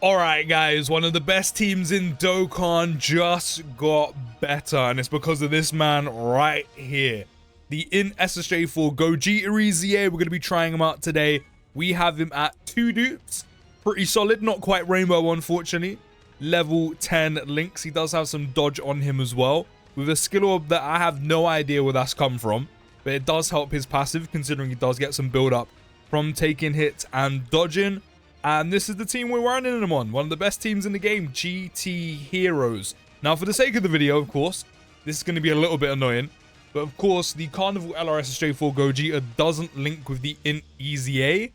Alright guys, one of the best teams in Dokkan just got better, and it's because of this man right here. The INT SSJ4 Gogeta EZA, we're going to be trying him out today. We have him at 2 dupes. Pretty solid, not quite rainbow unfortunately. Level 10 links, he does have some dodge on him as well. With a skill orb that I have no idea where that's come from. But it does help his passive, considering he does get some build up from taking hits and dodging. And this is the team we're running him on. One of the best teams in the game, GT Heroes. Now, for the sake of the video, of course, this is going to be a little bit annoying. But of course, the Carnival LR SSJ4 Gogeta doesn't link with the INT EZA.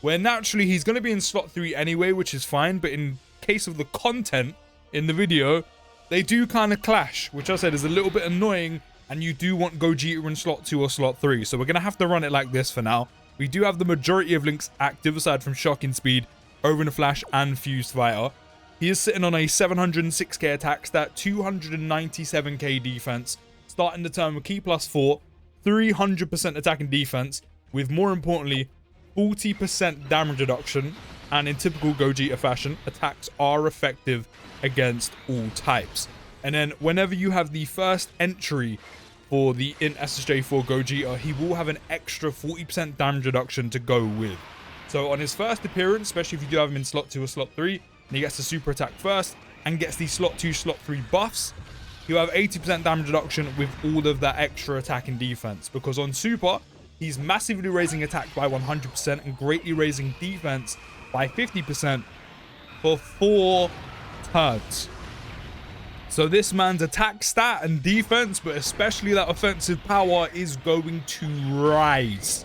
Where naturally, he's going to be in slot 3 anyway, which is fine. But in case of the content in the video, they do kind of clash. Which I said is a little bit annoying. And you do want Gogeta in slot 2 or slot 3. So we're going to have to run it like this for now. We do have the majority of links active aside from Shocking Speed, Over in a Flash, and Fused Fighter. He is sitting on a 706k attack stat, 297k defense, starting the turn with Key +4, 300% attack and defense, with more importantly, 40% damage reduction, and in typical Gogeta fashion, attacks are effective against all types. And then whenever you have the first entry for the INT SSJ4 Gogeta, he will have an extra 40% damage reduction to go with. So on his first appearance, especially if you do have him in slot 2 or slot 3, and he gets the super attack first and gets the slot 2, slot 3 buffs, he'll have 80% damage reduction with all of that extra attack and defense. Because on super, he's massively raising attack by 100% and greatly raising defense by 50% for 4 turns. So this man's attack stat and defense, but especially that offensive power, is going to rise.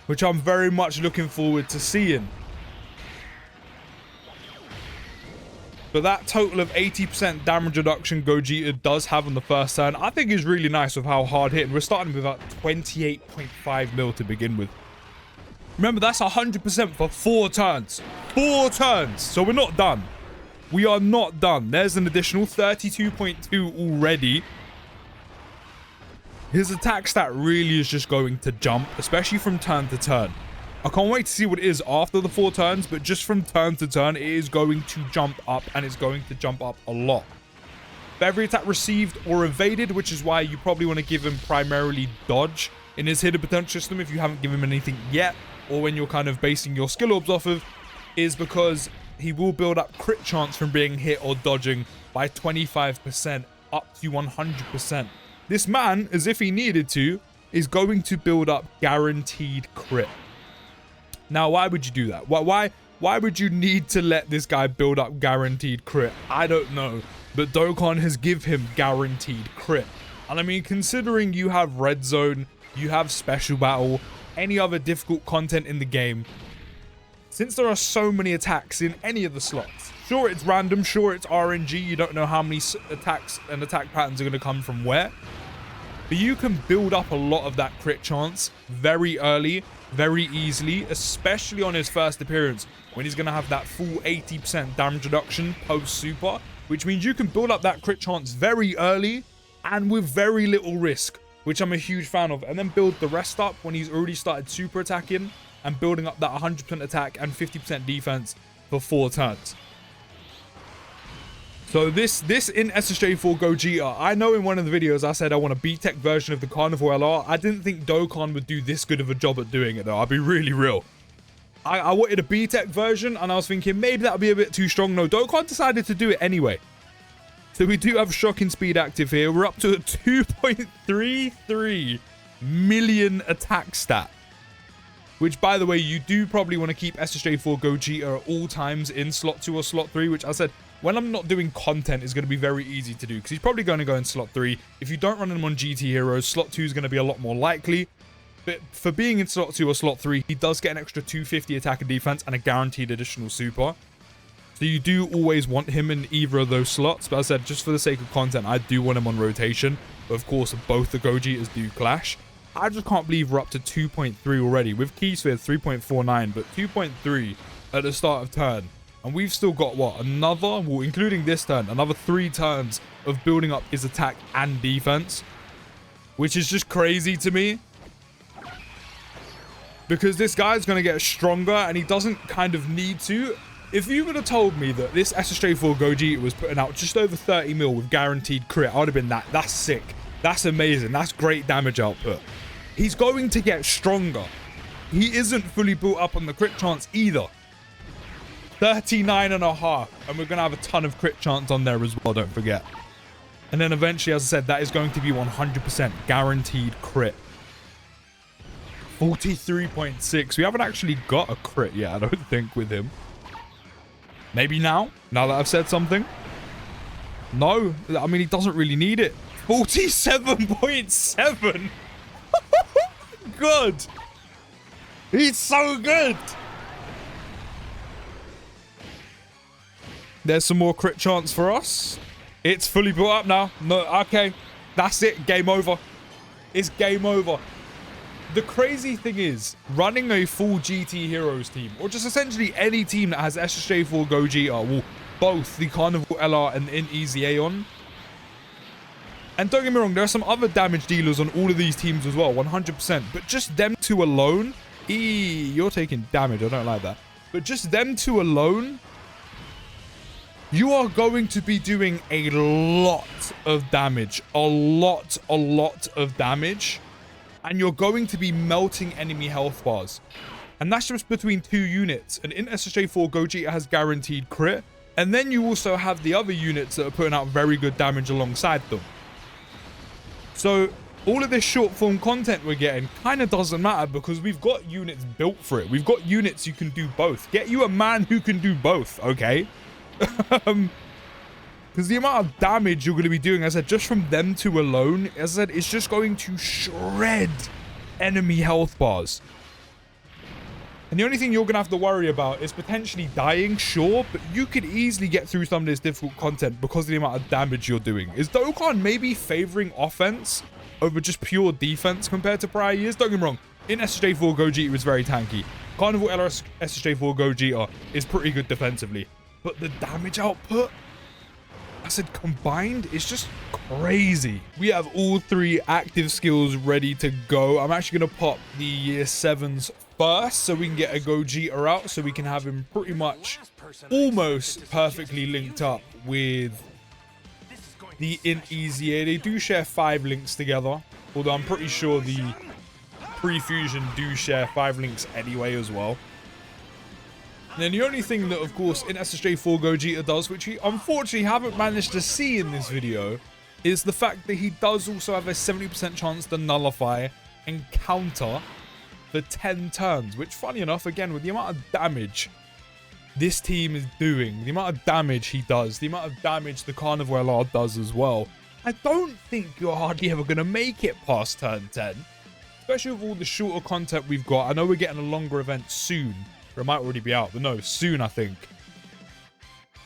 Which I'm very much looking forward to seeing. But that total of 80% damage reduction Gogeta does have on the first turn, I think is really nice with how hard hitting. We're starting with about 28.5 mil to begin with. Remember, that's 100% for 4 turns. 4 turns. So we're not done. We are not done. There's an additional 32.2 already. His attack stat really is just going to jump, especially from turn to turn. I can't wait to see what it is after the 4 turns, but just from turn to turn, it is going to jump up, and it's going to jump up a lot. For every attack received or evaded, which is why you probably want to give him primarily dodge in his hidden potential system if you haven't given him anything yet, or when you're kind of basing your skill orbs off of, is because he will build up crit chance from being hit or dodging by 25% up to 100%. This man, as if he needed to, is going to build up guaranteed crit. Now, why would you do that? Why would you need to let this guy build up guaranteed crit? I don't know, but Dokkan has given him guaranteed crit. And I mean, considering you have Red Zone, you have Special Battle, any other difficult content in the game, since there are so many attacks in any of the slots, sure it's random, sure it's RNG, you don't know how many attacks and attack patterns are going to come from where, but you can build up a lot of that crit chance very early, very easily, especially on his first appearance when he's going to have that full 80% damage reduction post super, which means you can build up that crit chance very early and with very little risk, which I'm a huge fan of, and then build the rest up when he's already started super attacking and building up that 100% attack and 50% defense for 4 turns. So this INT SSJ4 Gogeta, I know in one of the videos I said I want a B-Tech version of the Carnival LR. I didn't think Dokkan would do this good of a job at doing it though, I'll be really real. I wanted a B-Tech version and I was thinking maybe that would be a bit too strong. No, Dokkan decided to do it anyway. So we do have Shocking Speed active here. We're up to a 2.33 million attack stat. Which, by the way, you do probably want to keep SSJ4 Gogeta at all times in slot 2 or slot 3, which I said, when I'm not doing content, is going to be very easy to do, because he's probably going to go in slot 3. If you don't run him on GT Heroes, slot 2 is going to be a lot more likely. But for being in slot 2 or slot 3, he does get an extra 250 attack and defense and a guaranteed additional super. So you do always want him in either of those slots. But as I said, just for the sake of content, I do want him on rotation. But of course, both the Gogetas do clash. I just can't believe we're up to 2.3 already. With Keysphere 3.49, but 2.3 at the start of turn. And we've still got, what, another, well, including this turn, another 3 turns of building up his attack and defense. Which is just crazy to me. because this guy's going to get stronger and he doesn't kind of need to. If you would have told me that this SSJ4 Gogeta was putting out just over 30 mil with guaranteed crit, I would have been that's sick. That's amazing. That's great damage output. He's going to get stronger. He isn't fully built up on the crit chance either. 39.5, and we're going to have a ton of crit chance on there as well, don't forget. And then eventually, as I said, that is going to be 100% guaranteed crit. 43.6. We haven't actually got a crit yet, I don't think, with him. Maybe now that I've said something. No, I mean, he doesn't really need it. 47.7. Good. He's so good. There's some more crit chance for us. It's fully built up now. No, okay. That's it. Game over. It's game over. The crazy thing is, running a full GT Heroes team, or just essentially any team that has SSJ4 Gogeta, well, both the Carnival LR and the INT EZA on. And don't get me wrong, there are some other damage dealers on all of these teams as well, 100%. But just them two alone, you're taking damage. I don't like that. But just them two alone, you are going to be doing a lot of damage. A lot of damage. And you're going to be melting enemy health bars. And that's just between two units. And INT SSJ4 Gogeta has guaranteed crit. And then you also have the other units that are putting out very good damage alongside them. So all of this short form content we're getting kind of doesn't matter because we've got units built for it. We've got units you can do both. Get you a man who can do both, okay? Because the amount of damage you're going to be doing, as I said, just from them two alone, as I said, it's just going to shred enemy health bars. And the only thing you're going to have to worry about is potentially dying, sure, but you could easily get through some of this difficult content because of the amount of damage you're doing. Is Dokkan maybe favoring offense over just pure defense compared to prior years? Don't get me wrong, INT SSJ4 Gogeta is very tanky. Carnival LR SSJ4 Gogeta is pretty good defensively. But the damage output, I said combined, it's just crazy. We have all three active skills ready to go. I'm actually going to pop the year 7s first so we can get a Gogeta out so we can have him pretty much almost perfectly linked up with the INT EZA. They do share 5 links together, although I'm pretty sure the pre-fusion do share 5 links anyway as well. And then the only thing that, of course, INT SSJ4 Gogeta does, which we unfortunately haven't managed to see in this video, is the fact that he does also have a 70% chance to nullify and counter for 10 turns, which, funny enough, again, with the amount of damage this team is doing, the amount of damage he does, the amount of damage the Carnival LR does as well, I don't think you're hardly ever going to make it past turn 10, especially with all the shorter content we've got. I know we're getting a longer event soon. Or it might already be out, but no, soon, I think.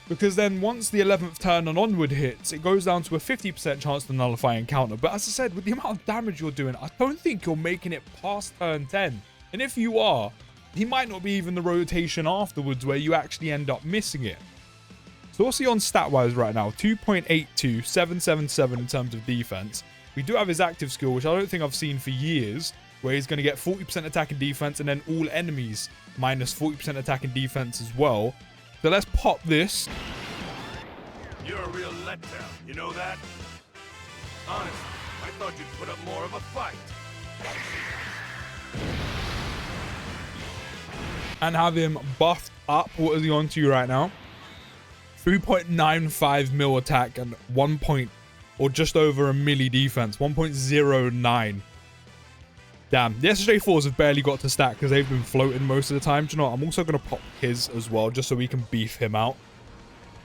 Because then once the 11th turn and onward hits, it goes down to a 50% chance to nullify and counter. But as I said, with the amount of damage you're doing, I don't think you're making it past turn 10. And if you are, he might not be even the rotation afterwards where you actually end up missing it. So what's he on stat-wise right now? 2.82, 777 in terms of defense. We do have his active skill, which I don't think I've seen for years, where he's going to get 40% attack and defense, and then all enemies minus 40% attack and defense as well. So let's pop this. You're a real letdown, you know that? Honestly, I thought you'd put up more of a fight. And have him buffed up. What is he on to right now? 3.95 mil attack and or just over a milli defense. 1.09. Damn, the SSJ4s have barely got to stack because they've been floating most of the time. Do you know what? I'm also going to pop his as well, just so we can beef him out.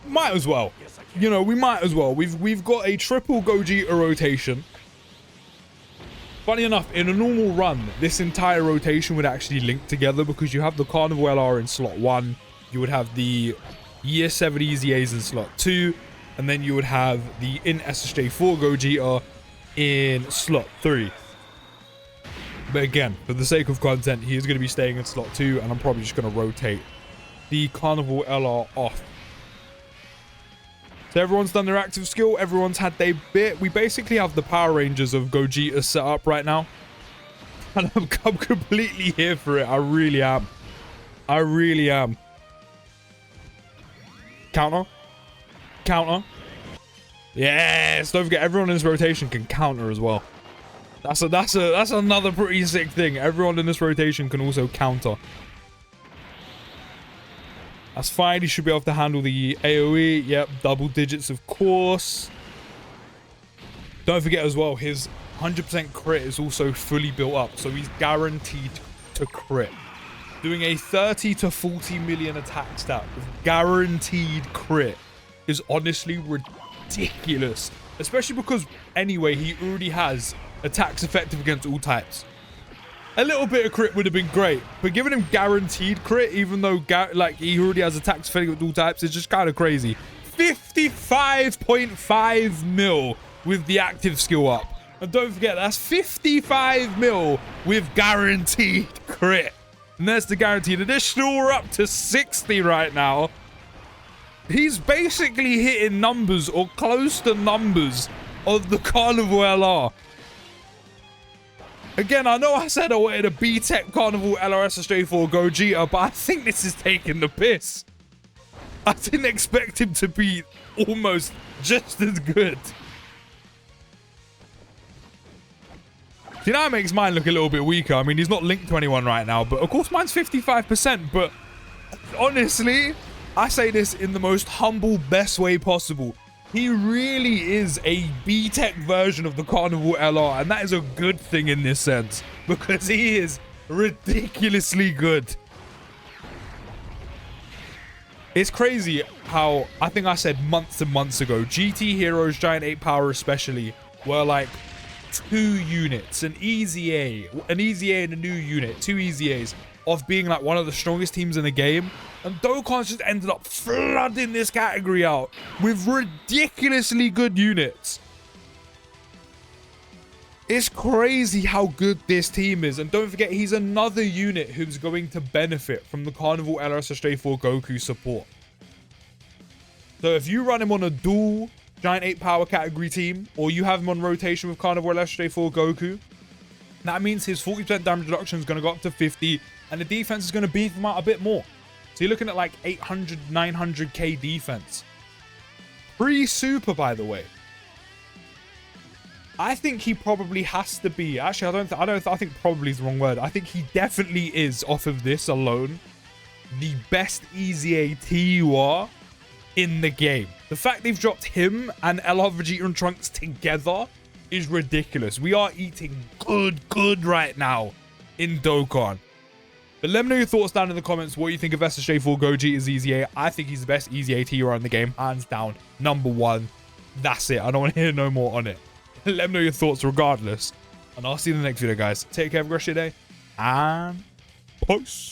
Might as well. You know, we might as well. We've got a triple Gogeta rotation. Funny enough, in a normal run, this entire rotation would actually link together because you have the Carnival LR in slot 1. You would have the Year 7 EZAs in slot 2. And then you would have the INT SSJ4 Gogeta in slot 3. But again, for the sake of content, he is going to be staying in slot 2, and I'm probably just going to rotate the Carnival LR off. So everyone's done their active skill, everyone's had their bit. We basically have the Power Rangers of Gogeta set up right now. And I'm completely here for it. I really am. I really am. Counter. Counter. Yes. Don't forget, everyone in this rotation can counter as well. That's another pretty sick thing. Everyone in this rotation can also counter. That's fine. He should be able to handle the AoE. Yep, double digits, of course. Don't forget as well, his 100% crit is also fully built up, so he's guaranteed to crit. Doing a 30 to 40 million attack stat with guaranteed crit is honestly ridiculous. Especially because, anyway, he already has attacks effective against all types. A little bit of crit would have been great, but giving him guaranteed crit, even though he already has attacks effective against all types, is just kind of crazy. 55.5 mil with the active skill up. And don't forget, that's 55 mil with guaranteed crit. And there's the guaranteed additional. We're up to 60 right now. He's basically hitting numbers or close to numbers of the Carnival LR. Again, I know I said I wanted a B-Tech Carnival LR SSJ4 Gogeta, but I think this is taking the piss. I didn't expect him to be almost just as good. You know, that makes mine look a little bit weaker. I mean, he's not linked to anyone right now, but of course mine's 55%. But honestly, I say this in the most humble, best way possible. He really is a B-Tech version of the Carnival LR, and that is a good thing in this sense, because he is ridiculously good. It's crazy how, I think I said months and months ago, GT Heroes, Giant 8 Power especially, were like 2 units, an EZA and a new unit, 2 EZAs, of being like one of the strongest teams in the game. And Dokkan's just ended up flooding this category out with ridiculously good units. It's crazy how good this team is. And don't forget, he's another unit who's going to benefit from the Carnival LR SSJ4 Goku support. So if you run him on a dual Giant 8 Power category team, or you have him on rotation with Carnival LR SSJ4 Goku, that means his 40% damage reduction is going to go up to 50, and the defense is going to beef him out a bit more. So you're looking at like 800, 900k defense. Pre-super, by the way. I think he probably has to be. Actually, I think probably is the wrong word. I think he definitely is, off of this alone, the best EZA TUR in the game. The fact they've dropped him and LR Vegeta and Trunks together is ridiculous. We are eating good right now in Dokkan. But let me know your thoughts down in the comments. What you think of SSJ4 Gogeta's EZA. I think he's the best EZA TUR in the game, hands down. #1. That's it. I don't want to hear no more on it. Let me know your thoughts regardless. And I'll see you in the next video, guys. Take care, have a great day. And peace.